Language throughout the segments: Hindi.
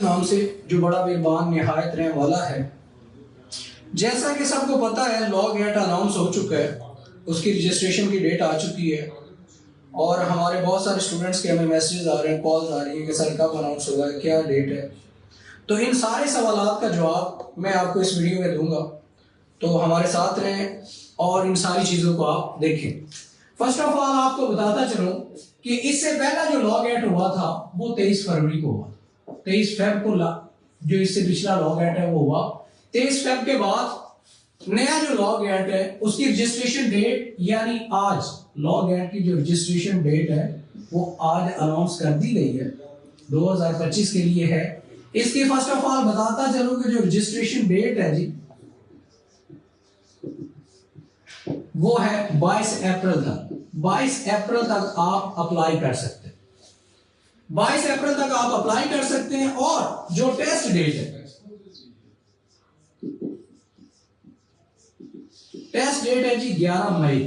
नाम से जो बड़ा मेहरबान निहायत रहने वाला है। जैसा कि सबको पता है लॉ गेट अनाउंस हो चुका है, उसकी रजिस्ट्रेशन की डेट आ चुकी है और हमारे बहुत सारे स्टूडेंट्स के हमें मैसेजेस आ रहे हैं, कॉल्स आ रही हैं कि सर कब अनाउंस होगा, क्या डेट है। तो इन सारे सवालात का जवाब मैं आपको इस वीडियो में दूंगा, तो हमारे साथ रहें और इन सारी चीज़ों को आप देखें। फर्स्ट ऑफ ऑल आपको बताता चलूं कि इससे पहला जो लॉ गेट हुआ था वो 23 फरवरी को हुआ। 23 फेब को जो इससे पिछला लॉ गेट है वो हुआ। 23 फेब के बाद नया जो लॉ गेट है उसकी रजिस्ट्रेशन डेट यानी आज लॉ गेट की जो रजिस्ट्रेशन डेट है वो आज अनाउंस कर दी गई है, 2025 के लिए है। इसकी फर्स्ट ऑफ ऑल बताता चलूं कि जो रजिस्ट्रेशन डेट है जी वो है 22 अप्रैल तक। 22 अप्रैल तक आप अप्लाई कर सकते हैं। 22 अप्रैल तक आप अप्लाई कर सकते हैं और जो टेस्ट डेट है, टेस्ट डेट है जी 11 मई।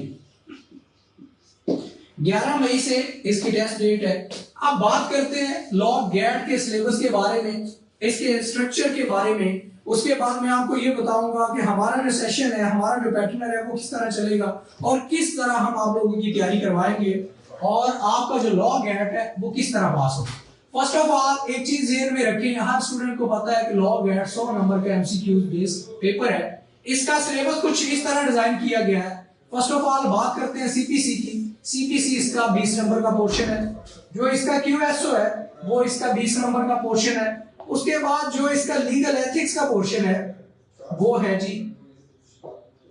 11 मई से इसकी टेस्ट डेट है। अब बात करते हैं लॉ गेट के सिलेबस के बारे में, इसके स्ट्रक्चर के बारे में। उसके बाद मैं आपको ये बताऊंगा कि हमारा जो सेशन है, हमारा जो पैटर्न है वो किस तरह चलेगा और किस तरह हम आप लोगों की तैयारी करवाएंगे और आपका जो लॉ गेट है वो किस तरह पास होगा। फर्स्ट ऑफ ऑल एक चीज ध्यान में रखें, हर स्टूडेंट को पता है कि लॉ गेट 100 नंबर का एमसीक्यू बेस्ड पेपर है। इसका सिलेबस कुछ इस तरह डिजाइन किया गया है। फर्स्ट ऑफ ऑल बात करते हैं सीपीसी की। सीपीसी इसका 20 नंबर का पोर्शन है। जो इसका क्यूएसओ है वो इसका 20 नंबर का पोर्शन है। उसके बाद जो इसका लीगल एथिक्स का पोर्शन है वो है जी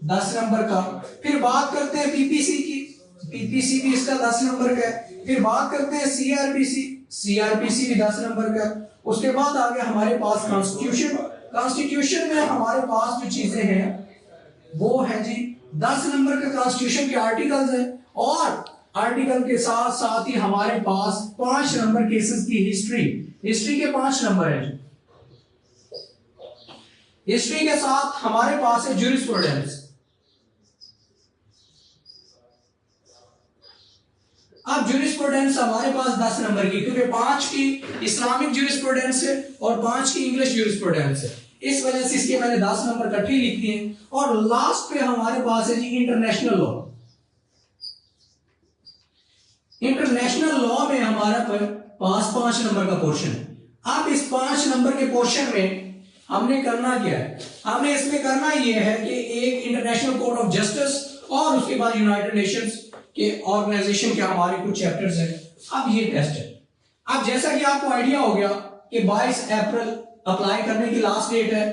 10 नंबर का। फिर बात करते हैं पीपीसी की। पीपीसी भी इसका 10 नंबर का है। फिर बात करते हैं सीआरपीसी। सीआरपीसी भी 10 नंबर का। उसके बाद आ गया हमारे पास कॉन्स्टिट्यूशन। कॉन्स्टिट्यूशन में हमारे पास जो चीजें हैं वो है जी 10 नंबर के कॉन्स्टिट्यूशन के आर्टिकल्स हैं और आर्टिकल के साथ साथ ही हमारे पास 5 नंबर केसेस की हिस्ट्री। हिस्ट्री के 5 नंबर है। हिस्ट्री के साथ हमारे पास है ज्यूरिस्प्रूडेंस। अब ज्यूरिस्प्रूडेंस हमारे पास 10 नंबर की, क्योंकि 5 की इस्लामिक ज्यूरिस्प्रूडेंस है और 5 की इंग्लिश ज्यूरिस्प्रूडेंस है, इस वजह से इसके मैंने 10 नंबर इकट्ठी लिखी है। और लास्ट पे हमारे पास है जी इंटरनेशनल लॉ। इंटरनेशनल लॉ में हमारा पास 5 नंबर का पोर्शन है। अब इस 5 नंबर के पोर्शन में हमने करना क्या है, हमने इसमें करना यह है कि एक इंटरनेशनल कोर्ट ऑफ जस्टिस और उसके बाद यूनाइटेड नेशंस के ऑर्गेनाइजेशन के हमारे कुछ चैप्टर्स हैं। अब ये टेस्ट है। अब जैसा कि आपको आइडिया हो गया कि 22 अप्रैल अप्लाई करने की लास्ट डेट है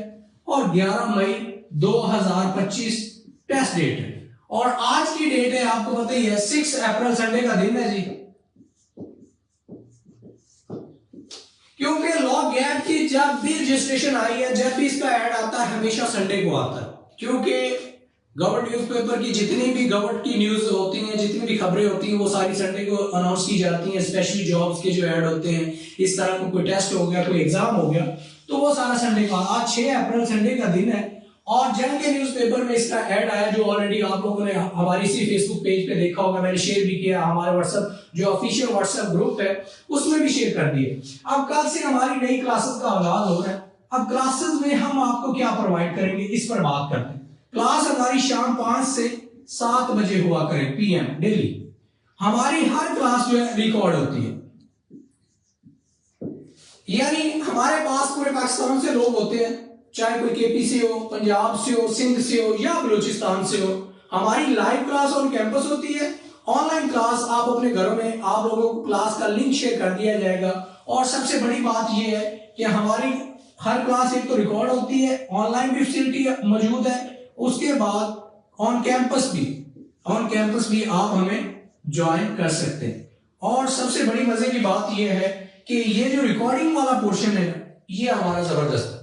और 11 मई 2025 टेस्ट डेट है और आज की डेट है आपको पता ही है 6 अप्रैल संडे का दिन है जी। क्योंकि लॉ गेट की जब भी रजिस्ट्रेशन आई है, जब भी इसका ऐड आता है हमेशा संडे को आता है, क्योंकि गवर्नमेंट न्यूज़पेपर की जितनी भी गवर्नमेंट की न्यूज होती हैं, जितनी भी खबरें होती हैं वो सारी संडे को अनाउंस की जाती हैं। स्पेशली जॉब्स के जो ऐड होते हैं, इस तरह का कोई टेस्ट हो गया, कोई एग्जाम हो गया, तो वो सारा संडे का। आज 6 अप्रैल संडे का दिन है और जंग के न्यूज़पेपर में इसका ऐड आया, जो ऑलरेडी आप लोगों ने हमारी इसी फेसबुक पेज पे देखा होगा, मैंने शेयर भी किया, हमारे व्हाट्सएप जो ऑफिशियल व्हाट्सएप ग्रुप है उसमें भी शेयर कर दिए। अब कल से हमारी नई क्लासेस का आगाज हो रहा है। अब क्लासेस में हम आपको क्या प्रोवाइड करेंगे इस पर बात करते हैं। क्लास हमारी शाम 5 से 7 बजे हुआ करे पीएम डेली। हमारी हर क्लास जो है रिकॉर्ड होती है, यानी हमारे पास पूरे पाकिस्तान से लोग होते हैं, चाहे कोई केपी से हो, पंजाब से हो, सिंध से हो या बलूचिस्तान से हो। हमारी लाइव क्लास ऑन कैंपस होती है। ऑनलाइन क्लास आप अपने घरों में, आप लोगों को क्लास का लिंक शेयर कर दिया जाएगा। और सबसे बड़ी बात यह है कि हमारी हर क्लास एक तो रिकॉर्ड होती है, ऑनलाइन भी फैसिलिटी मौजूद है, उसके बाद ऑन कैंपस भी आप हमें ज्वाइन कर सकते हैं। और सबसे बड़ी मजे की बात यह है कि ये जो रिकॉर्डिंग वाला पोर्शन है ये हमारा जबरदस्त है।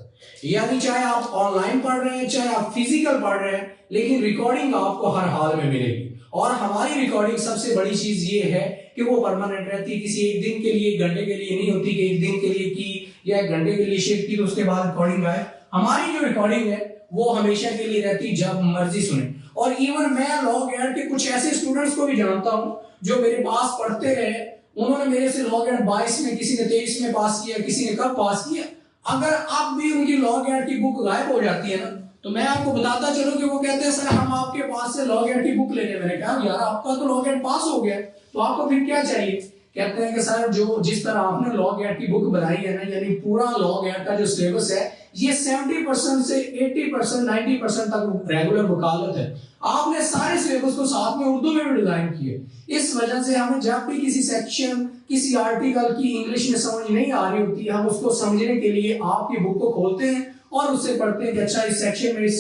यानी चाहे आप ऑनलाइन पढ़ रहे हैं, चाहे आप फिजिकल पढ़ रहे हैं, लेकिन रिकॉर्डिंग आपको हर हाल में मिलेगी। और हमारी रिकॉर्डिंग सबसे बड़ी चीज ये है कि वो परमानेंट रहती है। किसी एक दिन के लिए, एक घंटे के लिए नहीं होती कि एक दिन के लिए की या एक घंटे के लिए शेयर की तो उसके बाद रिकॉर्डिंग आए। हमारी जो रिकॉर्डिंग है वो हमेशा के लिए रहती, जब मर्जी सुने। और इवन मैं लॉ गेट के कुछ ऐसे स्टूडेंट्स को भी जानता हूं जो मेरे पास पढ़ते रहे, उन्होंने मेरे से लॉ गेट 22 में, किसी ने 23 में पास किया, किसी ने कब पास किया। अगर अब भी उनकी लॉ गैट की बुक गायब हो जाती है ना, तो मैं आपको बताता चलूं कि वो कहते हैं सर हम आपके पास से लॉ गैट की बुक लेने। मैंने कहा यार आपका तो लॉ गैट पास हो गया, तो आपको फिर क्या चाहिए? कहते हैं कि सर जो जिस तरह आपने लॉ गैट की बुक बनाई है ना, यानी पूरा लॉ गैट का जो सिलेबस है ये 70% से 80% 90% तक रेगुलर वकालत है। आपने सारे सिलेबस को साथ में उर्दू में भी डिजाइन किए। इस वजह से हमें जब भी किसी सेक्शन किसी आर्टिकल की इंग्लिश में समझ नहीं आ रही होती, हम उसको समझने के लिए आपकी बुक को खोलते हैं और उससे पढ़ते हैं कि अच्छा इस सेक्शन में इस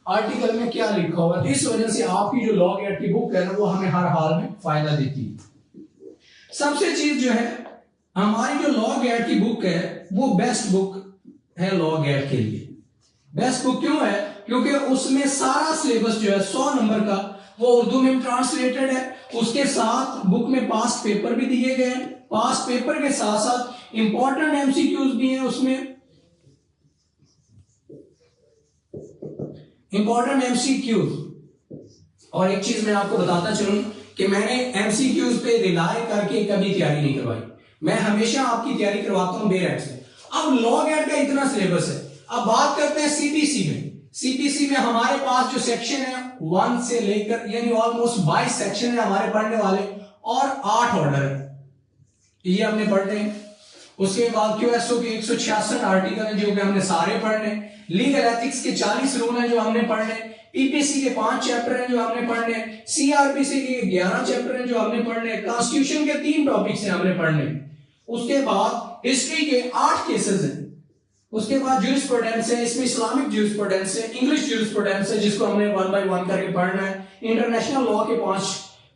आर्टिकल में क्या लिखा हुआ है। इस वजह से आपकी जो लॉ गैट की बुक है ना, वो हमें हर हाल में फायदा देती है। सबसे चीज जो है, हमारी जो लॉ गैट की बुक है वो बेस्ट बुक है लॉ गैट के लिए। बेस्ट बुक क्यों है? क्योंकि उसमें सारा सिलेबस जो है 100 नंबर का वो उर्दू में ट्रांसलेटेड है। उसके साथ बुक में पास्ट पेपर भी दिए गए हैं। पास्ट पेपर के साथ साथ इंपॉर्टेंट एमसीक्यूज भी हैं उसमें, इंपॉर्टेंट एमसीक्यूज। और एक चीज मैं आपको बताता चलूं कि मैंने एमसीक्यूज पे रिलाय करके कभी तैयारी नहीं करवाई। मैं हमेशा आपकी तैयारी करवाता हूं बेरैक से। अब लॉ गैट का इतना सिलेबस है। अब बात करते हैं सीपीसी में। सीपीसी में हमारे पास जो सेक्शन है 1 से लेकर यानी ऑलमोस्ट 22 सेक्शन है हमारे पढ़ने वाले और 8 ऑर्डर है, ये हमने पढ़ने हैं। उसके बाद क्यूएसओ के 166 आर्टिकल है जो कि हमने सारे पढ़ने। लीगल एथिक्स के 40 रूल हैं जो हमने पढ़ने। पीपीसी के 5 चैप्टर हैं जो हमने पढ़ने। सीआरपीसी के 11 चैप्टर हैं जो हमने पढ़ने। कॉन्स्टिट्यूशन के 3 टॉपिक्स हैं हमने पढ़ने। उसके बाद हिस्ट्री के 8 केसेस हैं। उसके बाद ज्यूरिस्प्रूडेंस है, इसमें इस्लामिक ज्यूरिस्प्रूडेंस है, इंग्लिश ज्यूरिस्प्रूडेंस है जिसको हमने 1 बाय 1 करके पढ़ना है। इंटरनेशनल लॉ के 5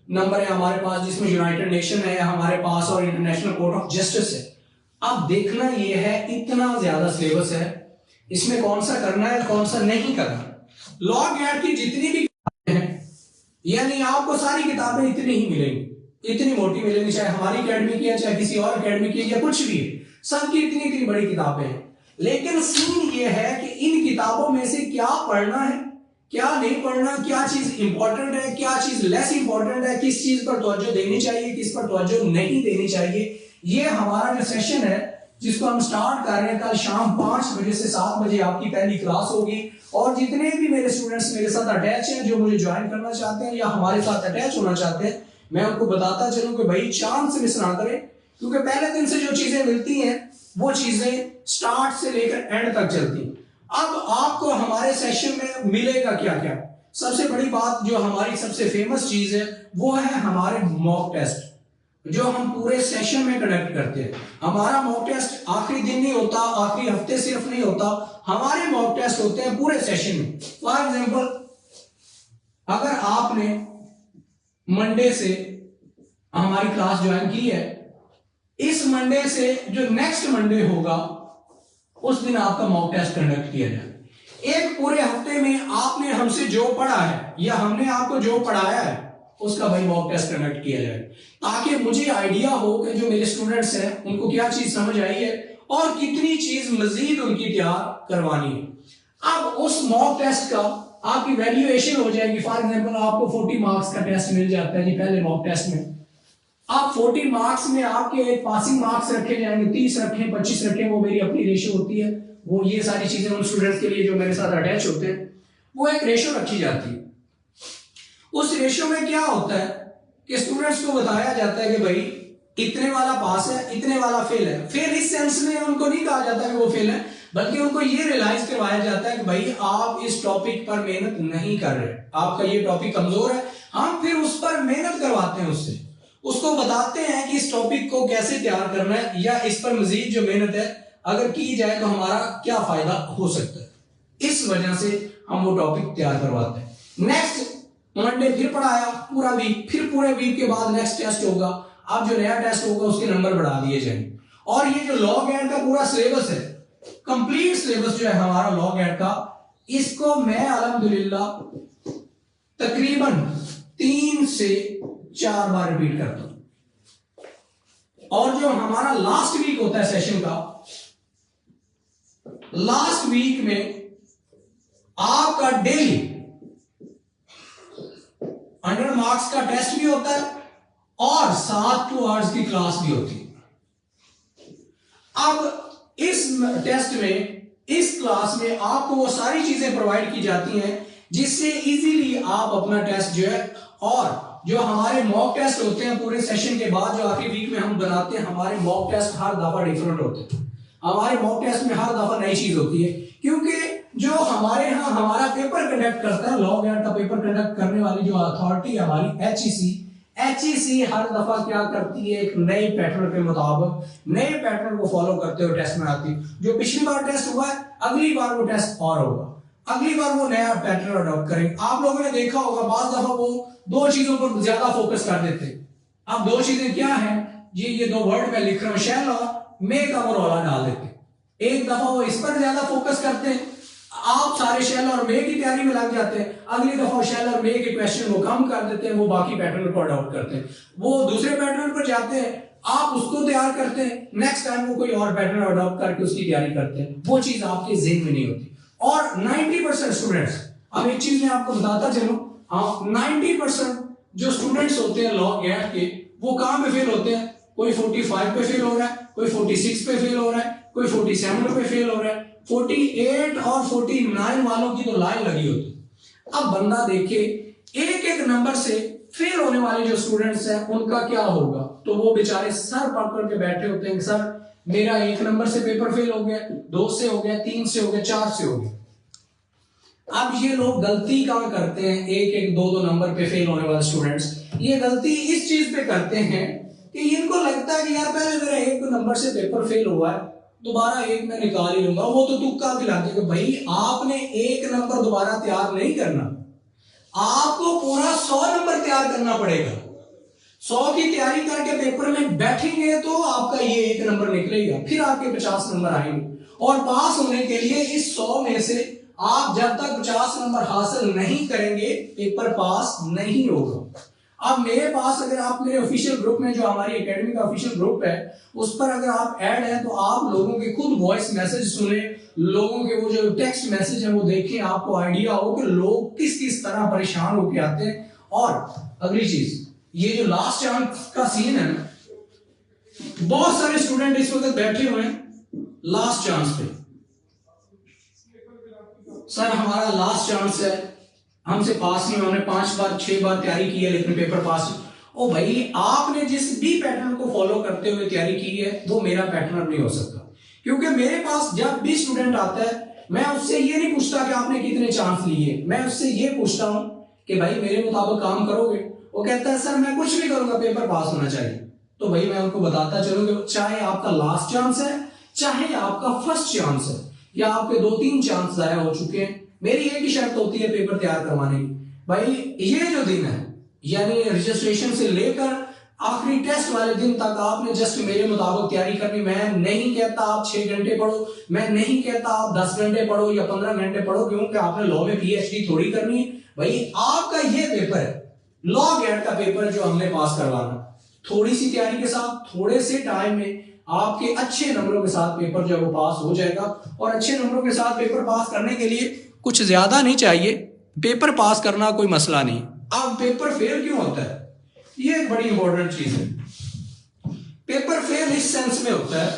नंबर है हमारे पास, जिसमें यूनाइटेड नेशन है हमारे पास और इंटरनेशनल कोर्ट ऑफ जस्टिस है। अब देखना यह है इतना ज्यादा सिलेबस है, इसमें कौन सा करना है कौन सा नहीं करना। लॉ गैट की जितनी भी किताबें हैं, यानी आपको सारी किताबें इतनी ही मिलेंगी, इतनी मोटी मिलेंगी, चाहे हमारी अकेडमी की है चाहे किसी और अकेडमी की या कुछ भी है, सबकी इतनी इतनी बड़ी किताबें हैं। लेकिन सीन ये है कि इन किताबों में से क्या पढ़ना है क्या नहीं पढ़ना, क्या चीज इंपॉर्टेंट है क्या चीज लेस इंपॉर्टेंट है, किस चीज पर तवज्जो देनी चाहिए किस पर तवज्जो नहीं देनी चाहिए, ये हमारा जो सेशन है जिसको हम स्टार्ट कर रहे हैं कल शाम 5 बजे से 7 बजे आपकी पहली क्लास होगी। और जितने भी मेरे स्टूडेंट्स मेरे साथ अटैच हैं जो मुझे ज्वाइन करना चाहते हैं या हमारे साथ अटैच होना चाहते हैं, मैं उनको बताता चलूं कि भाई चांस मिस ना करें, क्योंकि पहले दिन से जो चीजें मिलती हैं वो चीजें स्टार्ट से लेकर एंड तक चलती हैं। अब आपको हमारे सेशन में मिलेगा क्या क्या? सबसे बड़ी बात जो हमारी सबसे फेमस चीज है वो है हमारे मॉक टेस्ट जो हम पूरे सेशन में कंडक्ट करते हैं। हमारा मॉक टेस्ट आखिरी दिन नहीं होता, आखिरी हफ्ते सिर्फ नहीं होता, हमारे मॉक टेस्ट होते हैं पूरे सेशन में। फॉर एग्जांपल, अगर आपने मंडे से हमारी क्लास ज्वाइन की है, इस मंडे से जो नेक्स्ट मंडे होगा उस दिन आपका मॉक टेस्ट कंडक्ट किया जाए। एक पूरे हफ्ते में आपने हमसे जो पढ़ा है या हमने आपको जो पढ़ाया है उसका भाई मॉक टेस्ट कंडक्ट किया जाए, ताकि मुझे आइडिया हो कि जो मेरे स्टूडेंट्स हैं उनको क्या चीज समझ आई है और कितनी चीज मजीद उनकी तैयार करवानी है। अब उस मॉक टेस्ट का आपकी वैल्यूएशन हो जाएगी। फॉर एग्जांपल, आपको 40 मार्क्स का टेस्ट मिल जाता है जी पहले मॉक टेस्ट में। आप 40 मार्क्स में आपके पासिंग मार्क्स रखे जाएंगे, 30 रखें 25 रखें, वो मेरी अपनी रेशियो होती है। वो ये सारी चीजें उन स्टूडेंट्स के लिए जो मेरे साथ अटैच होते हैं वो एक रेशियो रखी जाती है। उस रेशियो में क्या होता है कि स्टूडेंट्स को बताया जाता है कि भाई इतने वाला पास है इतने वाला फेल है। फिर इस सेंस में उनको नहीं कहा जाता कि वो फेल है, बल्कि उनको ये रियलाइज करवाया जाता है कि भाई आप इस टॉपिक पर मेहनत नहीं कर रहे, आपका ये टॉपिक कमजोर है। हम फिर उस पर मेहनत करवाते हैं, उससे उसको बताते हैं कि इस टॉपिक को कैसे तैयार करना है या इस पर मजीद जो मेहनत है अगर की जाए तो हमारा क्या फायदा हो सकता है। इस वजह से हम वो टॉपिक तैयार करवाते हैं। नेक्स्ट मंडे फिर पढ़ाया पूरा वीक, फिर पूरे वीक के बाद नेक्स्ट टेस्ट होगा। अब जो नया टेस्ट होगा उसके नंबर बढ़ा दिए जाएंगे। और ये जो लॉ गैट का पूरा सिलेबस है, कंप्लीट सिलेबस जो है हमारा लॉ गैट का, इसको मैं अल्हम्दुलिल्लाह तकरीबन 3 से 4 बार रिपीट करता हूं। और जो हमारा लास्ट वीक होता है सेशन का, लास्ट वीक में आपका डेली 100 मार्क्स का टेस्ट भी होता है और 7 2 आवर्स की क्लास भी होती है। अब इस टेस्ट में, इस क्लास में आपको वो सारी चीजें प्रोवाइड की जाती हैं जिससे इजीली आप अपना टेस्ट जो है, और जो हमारे मॉक टेस्ट होते हैं पूरे सेशन के बाद जो आखिरी वीक में हम बनाते हैं, हमारे मॉक टेस्ट हर दफा डिफरेंट होते हैं। हमारे मॉक टेस्ट में हर दफा नई चीज होती है, क्योंकि जो हमारे यहाँ हमारा पेपर कंडक्ट करता है, लॉ गैट का पेपर कंडक्ट करने वाली जो अथॉरिटी है हमारी एचईसी हर दफा क्या करती है, एक नए पैटर्न के मुताबिक नए पैटर्न को फॉलो करते हुए टेस्ट बनाती है। जो पिछली बार टेस्ट हुआ है, अगली बार वो टेस्ट और होगा, अगली बार वो नया पैटर्न अडॉप्ट करेंगे। आप लोगों ने देखा होगा बाज दफा वो दो चीजों पर ज्यादा फोकस कर देते हैं। अब दो चीजें क्या हैं, ये दो वर्ड में लिख रहा हूं, शैल और मे का वो रौला डाल देते। एक दफा वो इस पर ज्यादा फोकस करते हैं, आप सारे शैल और मे की तैयारी में लग जाते हैं। अगली दफा शैल और मे के क्वेश्चन वो कम कर देते हैं, वो बाकी पैटर्न को अडॉप्ट करते हैं, वो दूसरे पैटर्न पर जाते हैं, आप उसको तैयार करते हैं, नेक्स्ट टाइम वो कोई और पैटर्न अडॉप्ट करके उसकी तैयारी करते हैं। वो चीज आपके ज़हन में नहीं होती। और 90% स्टूडेंट्स, अब एक चीज मैं आपको बताता चलूं, 90% जो स्टूडेंट्स होते हैं लॉ गैट के, वो कहां पे फेल होते हैं? कोई 45 पे फेल हो रहा है, कोई 46 पे फेल हो रहा है, कोई 47 पे फेल हो रहा है, 48 और 49 वालों की तो लाइन लगी होती। अब बंदा देखे एक एक नंबर से फेल होने वाले जो स्टूडेंट्स हैं उनका क्या होगा, तो वो बेचारे सर पकड़ के बैठे होते हैं, सर मेरा एक नंबर से पेपर फेल हो गया, 2 से हो गया, 3 से हो गया, 4 से हो गया। अब ये लोग गलती कहां करते हैं, एक एक दो नंबर पे फेल होने वाले स्टूडेंट्स ये गलती इस चीज पे करते हैं कि इनको लगता है कि यार पहले मेरा एक नंबर से पेपर फेल हुआ है, दोबारा एक मैं निकाल ही लूंगा। वो तो तुक्का दिलाते कि भाई आपने एक नंबर दोबारा तैयार नहीं करना, आपको पूरा 100 नंबर तैयार करना पड़ेगा। 100 की तैयारी करके पेपर में बैठेंगे तो आपका ये एक नंबर निकलेगा, फिर आपके 50 नंबर आएंगे। और पास होने के लिए इस 100 में से आप जब तक 50 नंबर हासिल नहीं करेंगे, पेपर पास नहीं होगा। अब मेरे पास, अगर आप मेरे ऑफिशियल ग्रुप में, जो हमारी एकेडमी का ऑफिशियल ग्रुप है, उस पर अगर आप ऐड हैं तो आप लोगों के खुद वॉइस मैसेज सुने, लोगों के वो जो टेक्स्ट मैसेज है वो देखें, आपको आइडिया हो कि लोग किस किस तरह परेशान होकर आते हैं। और अगली चीज, ये जो लास्ट चांस का सीन है ना, बहुत सारे स्टूडेंट इस वक्त बैठे हुए हैं लास्ट चांस पे, सर हमारा लास्ट चांस है, हमसे पास नहीं होने, 5 बार 6 बार तैयारी की है लेकिन पेपर पास। ओ भाई, आपने जिस भी पैटर्न को फॉलो करते हुए तैयारी की है वो मेरा पैटर्न नहीं हो सकता, क्योंकि मेरे पास जब भी स्टूडेंट आता है मैं उससे ये नहीं पूछता कि आपने कितने चांस लिए, मैं उससे ये पूछता हूं कि भाई मेरे मुताबिक काम करोगे। वो कहता है सर मैं कुछ भी करूंगा, पेपर पास होना चाहिए। तो भाई मैं उनको बताता चलूं कि चाहे आपका लास्ट चांस है, चाहे आपका फर्स्ट चांस है, या आपके 2-3 चांस जाया हो चुके हैं, मेरी एक ही शर्त होती है पेपर तैयार करवाने की। भाई ये जो दिन है, यानी रजिस्ट्रेशन से लेकर आखिरी टेस्ट वाले दिन तक आपने जस्ट मेरे मुताबिक तैयारी करनी। मैं नहीं कहता आप 6 घंटे पढ़ो, मैं नहीं कहता आप 10 घंटे पढ़ो या 15 घंटे पढ़ो, क्योंकि आपने लॉ में पीएचडी थोड़ी करनी है। भाई आपका ये पेपर है, लॉ गैट का पेपर जो हमने पास करवाना, थोड़ी सी तैयारी के साथ, थोड़े से टाइम में आपके अच्छे नंबरों के साथ पेपर जो है वो पास हो जाएगा। और अच्छे नंबरों के साथ पेपर पास करने के लिए कुछ ज्यादा नहीं चाहिए, पेपर पास करना कोई मसला नहीं। अब पेपर फेल क्यों होता है, ये एक बड़ी इंपॉर्टेंट चीज है। पेपर फेल इस सेंस में होता है,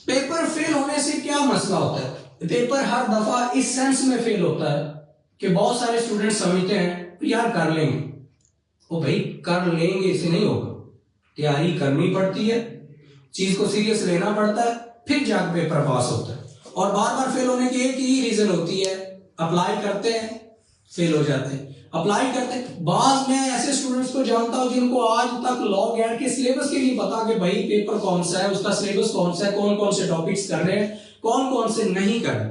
पेपर फेल होने से क्या मसला होता है, पेपर हर दफा इस सेंस में फेल होता है कि बहुत सारे स्टूडेंट समझते हैं यार कर लेंगे। ओ भाई, कर लेंगे इसे नहीं होगा, तैयारी करनी पड़ती है, चीज को सीरियस लेना पड़ता है, फिर जाकर पेपर पास होता है। और बार बार फेल होने की एक ही रीजन होती है, अप्लाई करते हैं फेल हो जाते हैं, अप्लाई करते हैं। बाद में ऐसे स्टूडेंट्स को जानता हूं जिनको आज तक लॉ गैट के सिलेबस के लिए पता कि भाई पेपर कौन सा है, उसका सिलेबस कौन सा है, कौन कौन से टॉपिक्स कर रहे हैं, कौन कौन से नहीं कर रहे।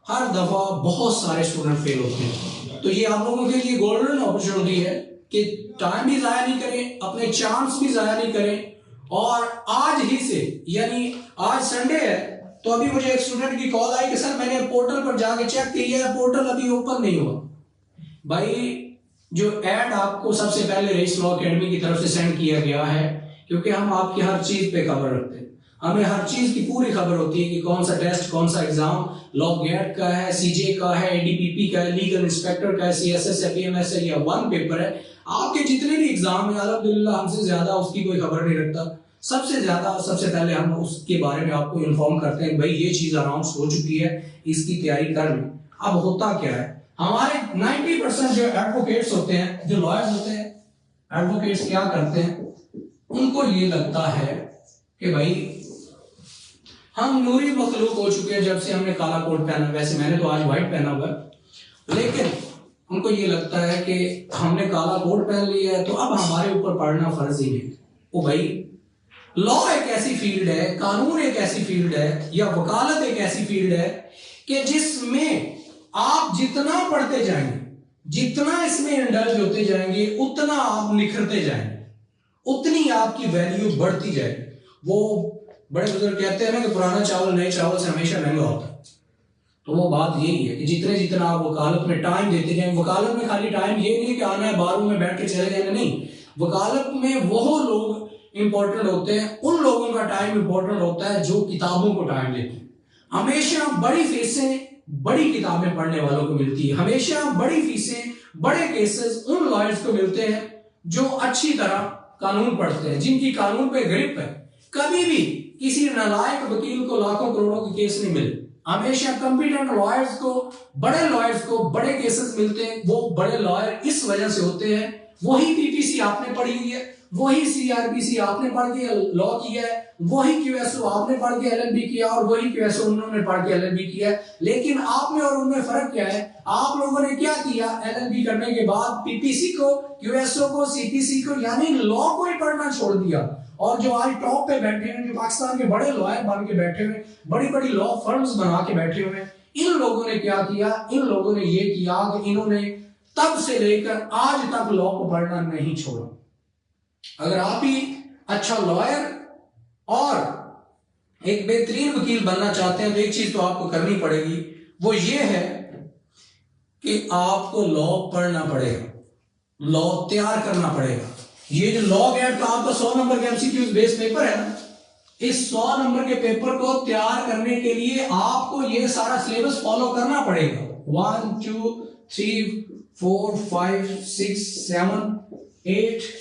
हर दफा बहुत सारे स्टूडेंट फेल होते हैं। तो ये आप लोगों के लिए गोल्डन अपॉर्चुनिटी है कि टाइम भी जाया नहीं करें, अपने चांस भी जाया नहीं करें। और आज ही से, यानी आज संडे है, तो अभी मुझे एक स्टूडेंट की कॉल आई कि सर मैंने पोर्टल पर जाके चेक किया है, पोर्टल अभी ओपन नहीं हुआ। भाई जो ऐड आपको सबसे पहले रईस लॉ एकेडमी की तरफ से सेंड किया गया है, क्योंकि हम आपकी हर चीज पे खबर रखते हैं, हमें हर चीज की पूरी खबर होती है कि कौन सा टेस्ट, कौन सा एग्जाम लॉ गेट का है, सीजे का है, एडीपीपी का है, लीगल इंस्पेक्टर का है, सीएसएस है, पीएमएस है या वन पेपर है। आपके जितने भी एग्जाम है अल्हम्दुलिल्लाह हमसे ज्यादा उसकी कोई खबर नहीं रखता। सबसे ज्यादा सबसे पहले हम उसके बारे में आपको इन्फॉर्म करते हैं, भाई ये चीज अनाउंस हो चुकी है, इसकी तैयारी कर लो। अब होता क्या है, हमारे 90% जो एडवोकेट्स होते हैं, जो लॉयर्स होते हैं, एडवोकेट्स क्या करते हैं, उनको ये लगता है कि भाई हम नूरी मखलूक हो चुके हैं जब से हमने काला कोट पहना। वैसे मैंने तो आज व्हाइट पहना हुआ है, लेकिन उनको ये लगता है कि हमने काला कोट पहन लिया है तो अब हमारे ऊपर पढ़ना फर्ज ही नहीं। ओ भाई, लॉ एक ऐसी फील्ड है, कानून एक ऐसी फील्ड है, या वकालत एक ऐसी फील्ड है कि जिसमें आप जितना पढ़ते जाएंगे, जितना इसमें इंडल्ज होते जाएंगे, उतना आप निखरते जाएंगे, उतनी आपकी वैल्यू बढ़ती जाएगी। वो बड़े बुजुर्ग कहते हैं ना कि पुराना चावल नए चावल से हमेशा महंगा होता है। तो वो बात यही है कि जितने जितना आप वकालत में टाइम देते जाएं, वकालत में खाली टाइम ये नहीं कि आना है बारों में बैठ के चले जाना, नहीं। वकालत में वो लोग इंपॉर्टेंट होते हैं, उन लोगों का टाइम इंपॉर्टेंट होता है जो किताबों को टाइम देते हैं। हमेशा बड़ी फीसें बड़ी किताबें पढ़ने वालों को मिलती है, हमेशा बड़ी फीसें बड़े केसेस उन लॉयर्स को मिलते हैं जो अच्छी तरह कानून पढ़ते हैं, जिनकी कानून पे ग्रिप है। कभी भी किसी नालायक वकील को लाखों करोड़ों के केस नहीं मिले। हमेशा कॉम्पिटेंट लॉयर्स को, बड़े लॉयर्स को बड़े केसेस मिलते हैं। वो बड़े लॉयर इस वजह से होते हैं, वही पीपीसी आपने पढ़ी हुई है, वही सीआरपीसी आपने पढ़ के लॉ किया है, वही क्यूएसओ आपने पढ़ के एलएलबी किया और वही क्यूएसओ उन्होंने पढ़ के एलएलबी किया है। लेकिन आप में और उनमें फर्क क्या है? आप लोगों ने क्या किया, एलएलबी करने के बाद पीपीसी को, क्यूएसओ को, सीपीसी को, यानी लॉ को ही पढ़ना छोड़ दिया। और जो आज टॉप पे बैठे हैं, जो पाकिस्तान के बड़े लॉयर बन के बैठे हुए, बड़ी बड़ी लॉ फर्म्स बना के बैठे हुए, इन लोगों ने क्या किया? इन लोगों ने ये किया कि इन्होंने तब से लेकर आज तक लॉ को पढ़ना नहीं छोड़ा। अगर आप ही अच्छा लॉयर और एक बेहतरीन वकील बनना चाहते हैं तो एक चीज तो आपको करनी पड़ेगी, वो ये है कि आपको लॉ पढ़ना पड़ेगा, लॉ तैयार करना पड़ेगा। ये जो लॉ गेट का आपका 100 नंबर के एमसीक्यूज बेस पेपर है ना, इस 100 नंबर के पेपर को तैयार करने के लिए आपको ये सारा सिलेबस फॉलो करना पड़ेगा। 1 2 3 4 5 6 7 8,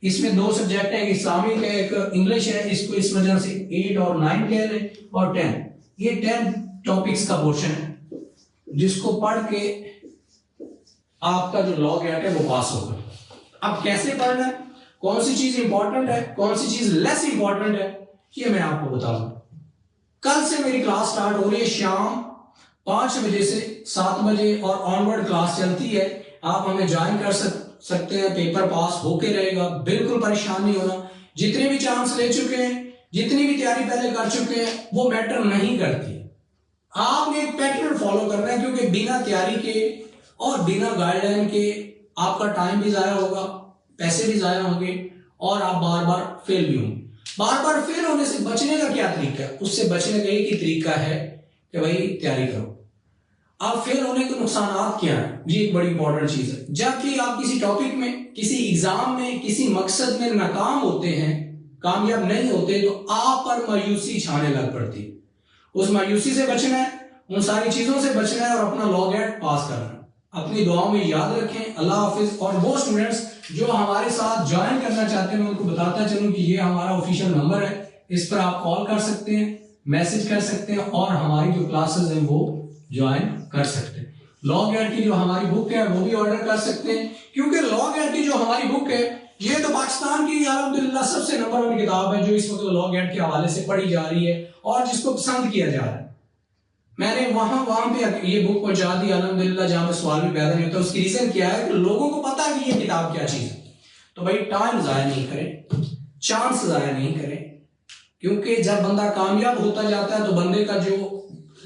इसमें 2 सब्जेक्ट है, इस्लामिक है, एक इंग्लिश है। इसको इस वजह से 8 और 9 कह लें, और 10, ये 10 टॉपिक्स का पोर्शन है जिसको पढ़ के आपका जो लॉ गेट है वो पास होगा। अब कैसे पढ़ना है, कौन सी चीज इंपॉर्टेंट है, कौन सी चीज लेस इंपॉर्टेंट है, ये मैं आपको बताऊंगा। कल से मेरी क्लास स्टार्ट हो रही है, शाम 5 बजे से 7 बजे और ऑनवर्ड क्लास चलती है। आप हमें ज्वाइन कर सकते हैं, पेपर पास होके रहेगा, बिल्कुल परेशान नहीं होना। जितने भी चांस ले चुके हैं, जितनी भी तैयारी पहले कर चुके हैं, वो मैटर नहीं करती। आपने एक पैटर्न फॉलो करना है, क्योंकि बिना तैयारी के और बिना गाइडलाइन के आपका टाइम भी जाया होगा, पैसे भी जाया होंगे, और आप बार बार फेल भी होंगे। बार बार फेल होने से बचने का क्या तरीका है? उससे बचने का एक ही तरीका है कि भाई तैयारी करो। आप फेल होने के नुकसान क्या है, ये एक बड़ी इंपॉर्टेंट चीज है। जब भी आप किसी टॉपिक में, किसी एग्जाम में, किसी मकसद में नाकाम होते हैं, कामयाब नहीं होते, तो आप पर मायूसी छाने लग पड़ती है। उस मायूसी से बचना है, उन सारी चीजों से बचना है और अपना लॉ गेट पास करना है। अपनी दुआओं में याद रखें। अल्लाह हाफिज। और वो स्टूडेंट्स जो हमारे साथ ज्वाइन करना चाहते हैं, मैं उनको बताता चलूं कि ये हमारा ऑफिशियल नंबर है, इस पर आप कॉल कर सकते हैं, मैसेज कर सकते हैं और हमारी जो क्लासेस हैं वो ज्वाइन कर सकते हैं। लॉ गेट की जो हमारी बुक है वो भी ऑर्डर कर सकते हैं, क्योंकि लॉ गेट की जो हमारी बुक है ये तो पाकिस्तान की अल्हम्दुलिल्लाह सबसे नंबर 1 किताब है, जो इस वक्त लॉ गेट के हवाले से पढ़ी जा रही है और जिसको पसंद किया जा रहा है। मैंने वहां पे ये बुक पहुंचा दी अल्हम्दुलिल्लाह, जहां पे सवाल भी पैदा नहीं होता। उसकी रीजन क्या है कि लोगों को पता है कि ये किताब क्या चीज है। तो भाई टाइम जाया नहीं करें, चांस जाया नहीं करें, क्योंकि जब बंदा कामयाब होता जाता है तो बंदे का जो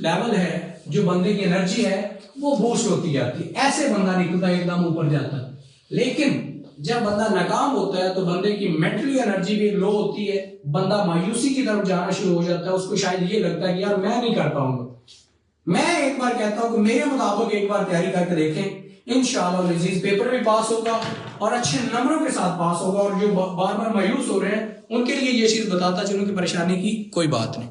लेवल है, जो बंदे की एनर्जी है, वो बूस्ट होती जाती है। ऐसे बंदा निकलता है, एकदम ऊपर जाता है। लेकिन जब बंदा नाकाम होता है तो बंदे की मेंटली एनर्जी भी लो होती है, बंदा मायूसी की तरफ जाना शुरू हो जाता है। उसको शायद ये लगता है कि यार मैं नहीं कर पाऊंगा, मैं एक बार कहता हूं कि मेरे मुताबिक एक बार तैयारी करके देखें, इंशाअल्लाह अजीज पेपर भी पास होगा और अच्छे नंबरों के साथ पास होगा। और जो बार बार मायूस हो रहे हैं उनके लिए ये चीज बताता चलूं कि परेशानी की कोई बात नहीं।